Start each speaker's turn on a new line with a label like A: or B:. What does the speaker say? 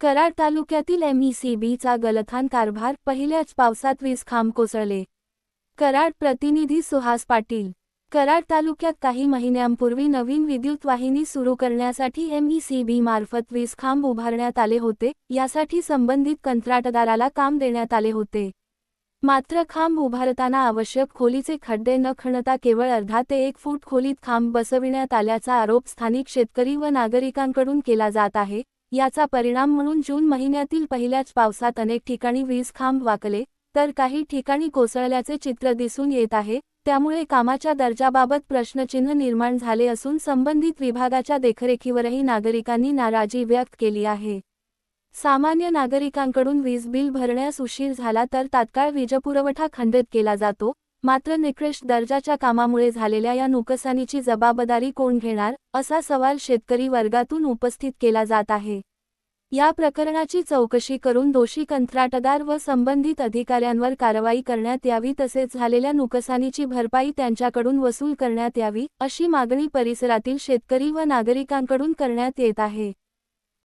A: कराड तालुक्यातील MECBचा गलथान कारभार, पहिल्याच पावसात 20 खांब कोसळले. कराड प्रतिनिधी सुहास पाटील. कराड तालुक्यात काही महिन्यांपूर्वी नवीन विद्युत वाहिनी सुरू करण्यासाठी MECB मार्फत 20 खांब उभारण्यात आले होते. यासाठी संबंधित कंत्राटदाराला काम देण्यात आले होते. मात्र खांब उभारताना आवश्यक खोलीचे खड्डे न खणता केवळ अर्धा ते 1 फूट खोलीत खांब बसविण्यात आल्याचा आरोप स्थानिक शेतकरी व नागरिकांकडून केला जात आहे. याचा परिणाम म्हणून जून महिन्यातील पहिल्याच पावसात अनेक ठिकाणी 20 खांब वाकले, तर काही ठिकाणी कोसळल्याचे चित्र दिसून येत आहे. त्यामुळे कामाच्या दर्जाबाबत प्रश्नचिन्ह निर्माण झाले असून संबंधित विभागाच्या देखरेखीवरही नागरिकांनी नाराजी व्यक्त केली आहे. सामान्य नागरिकांकडून वीज बिल भरण्यास उशीर झाला तर तात्काळ वीजपुरवठा खंडित केला जातो. मात्र निकृष्ट दर्जाच्या कामामुळे झालेल्या या नुकसानीची जबाबदारी कोण घेणार, असा सवाल शेतकरी वर्गातून उपस्थित केला जात आहे. या प्रकरणाची चौकशी करून दोषी कंत्राटदार व संबंधित अधिकाऱ्यांवर कारवाई करण्यात यावी, तसेच झालेल्या नुकसानीची भरपाई त्यांच्याकडून वसूल करण्यात यावी, अशी मागणी परिसरातील शेतकरी व नागरिकांकडून करण्यात येत आहे.